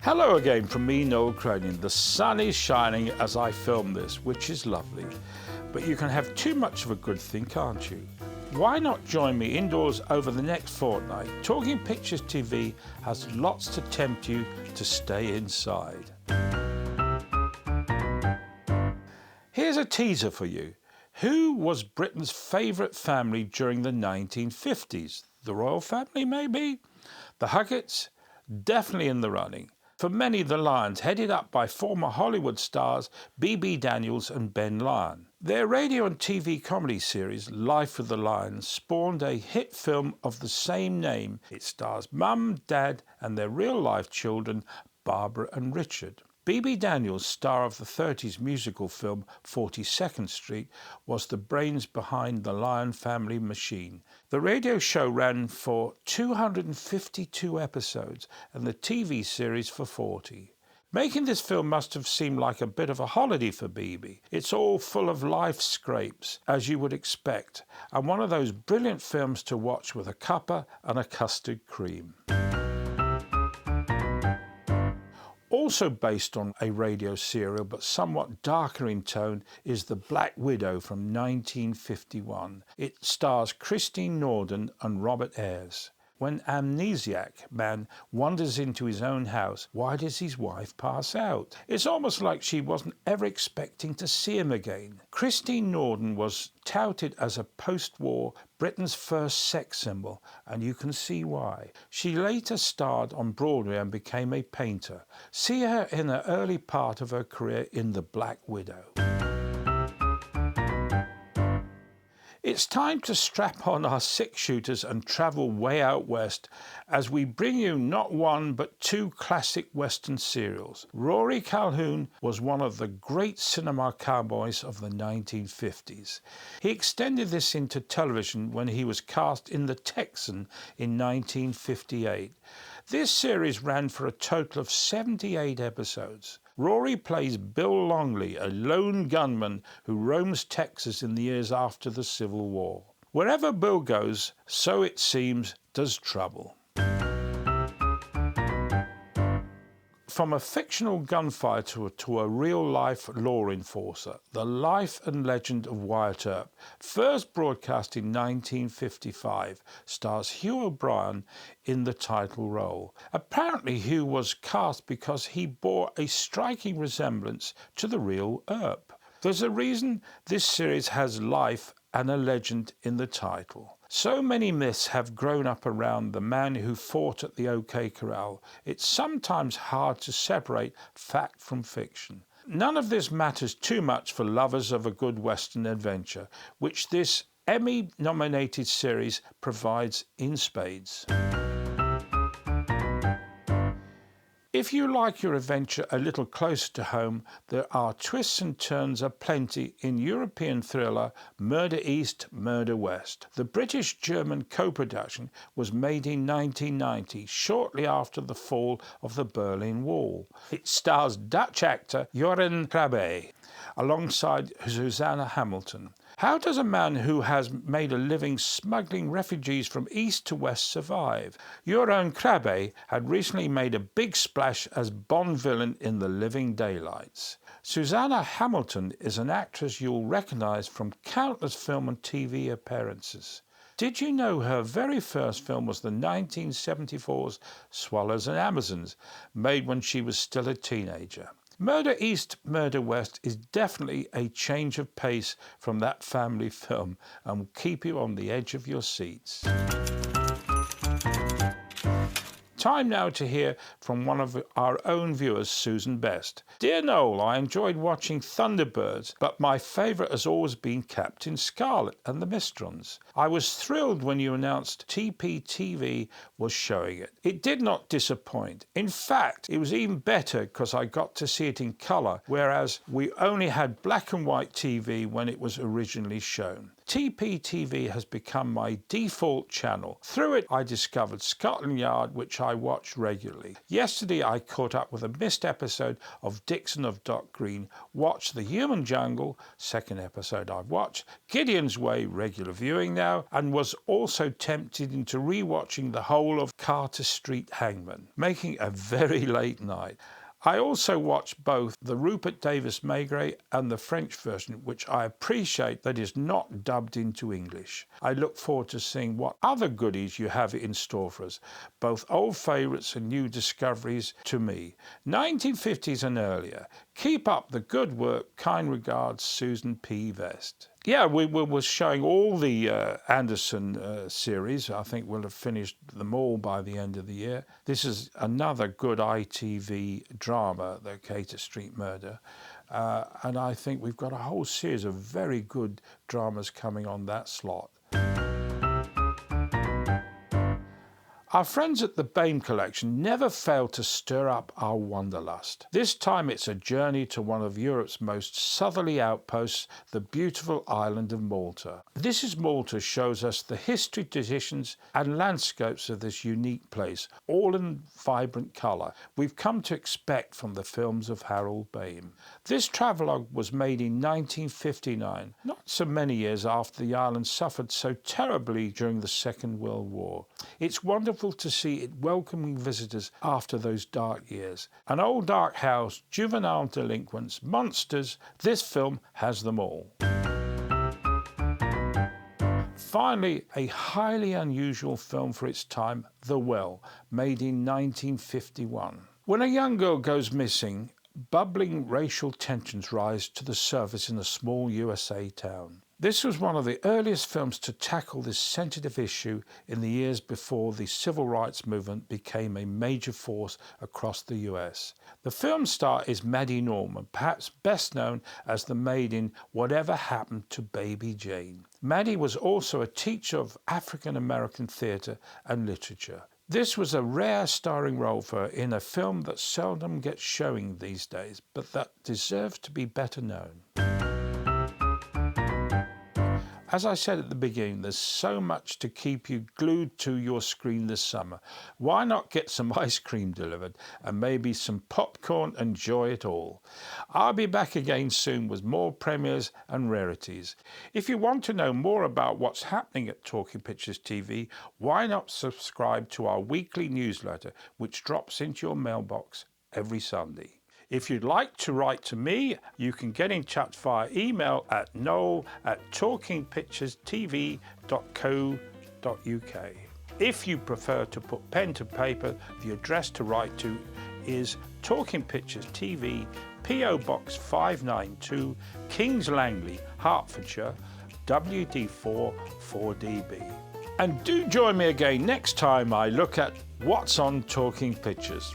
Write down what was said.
Hello again from me, Noel Cronin. The sun is shining as I film this, which is lovely. But you can have too much of a good thing, can't you? Why not join me indoors over the next fortnight? Talking Pictures TV has lots to tempt you to stay inside. Here's a teaser for you. Who was Britain's favourite family during the 1950s? The royal family, maybe? The Hucketts? Definitely in the running. For many, the Lyons, headed up by former Hollywood stars B.B. Daniels and Ben Lyon. Their radio and TV comedy series, Life with the Lyons, spawned a hit film of the same name. It stars Mum, Dad and their real-life children, Barbara and Richard. B.B. Daniels, star of the 30s musical film 42nd Street, was the brains behind the Lyon family machine. The radio show ran for 252 episodes and the TV series for 40. Making this film must have seemed like a bit of a holiday for B.B. It's all full of life scrapes, as you would expect, and one of those brilliant films to watch with a cuppa and a custard cream. Also based on a radio serial, but somewhat darker in tone, is The Black Widow from 1951. It stars Christine Norden and Robert Ayres. When amnesiac man wanders into his own house, why does his wife pass out? It's almost like she wasn't ever expecting to see him again. Christine Norden was touted as a post-war Britain's first sex symbol, and you can see why. She later starred on Broadway and became a painter. See her in the early part of her career in The Black Widow. It's time to strap on our six-shooters and travel way out west as we bring you not one but two classic Western serials. Rory Calhoun was one of the great cinema cowboys of the 1950s. He extended this into television when he was cast in The Texan in 1958. This series ran for a total of 78 episodes. Rory plays Bill Longley, a lone gunman who roams Texas in the years after the Civil War. Wherever Bill goes, so it seems, does trouble. From a fictional gunfighter to a real-life law enforcer, the life and legend of Wyatt Earp, first broadcast in 1955, stars Hugh O'Brien in the title role. Apparently Hugh was cast because he bore a striking resemblance to the real Earp. There's a reason this series has life and a legend in the title. So many myths have grown up around the man who fought at the OK Corral. It's sometimes hard to separate fact from fiction. None of this matters too much for lovers of a good Western adventure, which this Emmy-nominated series provides in spades. If you like your adventure a little closer to home, there are twists and turns aplenty in European thriller Murder East, Murder West. The British-German co-production was made in 1990, shortly after the fall of the Berlin Wall. It stars Dutch actor Joran Krabbe alongside Susanna Hamilton. How does a man who has made a living smuggling refugees from east to west survive? Joran Krabbe had recently made a big splash as Bond villain in The Living Daylights. Susanna Hamilton is an actress you'll recognise from countless film and TV appearances. Did you know her very first film was the 1974's Swallows and Amazons, made when she was still a teenager? Murder East, Murder West is definitely a change of pace from that family film and will keep you on the edge of your seats. Time now to hear from one of our own viewers, Susan Best. Dear Noel, I enjoyed watching Thunderbirds, but my favourite has always been Captain Scarlet and the Mistrons. I was thrilled when you announced TPTV was showing it. It did not disappoint. In fact, it was even better because I got to see it in colour, whereas we only had black and white TV when it was originally shown. TPTV has become my default channel. Through it, I discovered Scotland Yard, which I watch regularly. Yesterday, I caught up with a missed episode of Dixon of Dock Green, watched The Human Jungle, second episode I've watched, Gideon's Way, regular viewing now, and was also tempted into rewatching the whole of Carter Street Hangman, making a very late night. I also watched both the Rupert Davis Maigret and the French version, which I appreciate that is not dubbed into English. I look forward to seeing what other goodies you have in store for us, both old favourites and new discoveries to me. 1950s and earlier. Keep up the good work. Kind regards, Susan P. Vest. Yeah, we were showing all the Anderson series. I think we'll have finished them all by the end of the year. This is another good ITV drama, The Carter Street Murder. And I think we've got a whole series of very good dramas coming on that slot. Our friends at the Bain Collection never fail to stir up our wanderlust. This time it's a journey to one of Europe's most southerly outposts, the beautiful island of Malta. This is Malta shows us the history, traditions and landscapes of this unique place, all in vibrant colour we've come to expect from the films of Harold Bain. This travelogue was made in 1959, not so many years after the island suffered so terribly during the Second World War. It's wonderful to see it welcoming visitors after those dark years. An old dark house, juvenile delinquents, monsters, this film has them all. Finally, a highly unusual film for its time, The Well, made in 1951. When a young girl goes missing, bubbling racial tensions rise to the surface in a small USA town. This was one of the earliest films to tackle this sensitive issue in the years before the civil rights movement became a major force across the US. The film star is Maddie Norman, perhaps best known as the maid in Whatever Happened to Baby Jane. Maddie was also a teacher of African American theatre and literature. This was a rare starring role for her in a film that seldom gets showing these days, but that deserves to be better known. As I said at the beginning, there's so much to keep you glued to your screen this summer. Why not get some ice cream delivered and maybe some popcorn and enjoy it all? I'll be back again soon with more premieres and rarities. If you want to know more about what's happening at Talking Pictures TV, why not subscribe to our weekly newsletter, which drops into your mailbox every Sunday. If you'd like to write to me, you can get in touch via email at noel@talkingpicturestv.co.uk. If you prefer to put pen to paper, the address to write to is Talking Pictures TV, PO Box 592, Kings Langley, Hertfordshire, WD4 4DB. And do join me again next time I look at what's on Talking Pictures.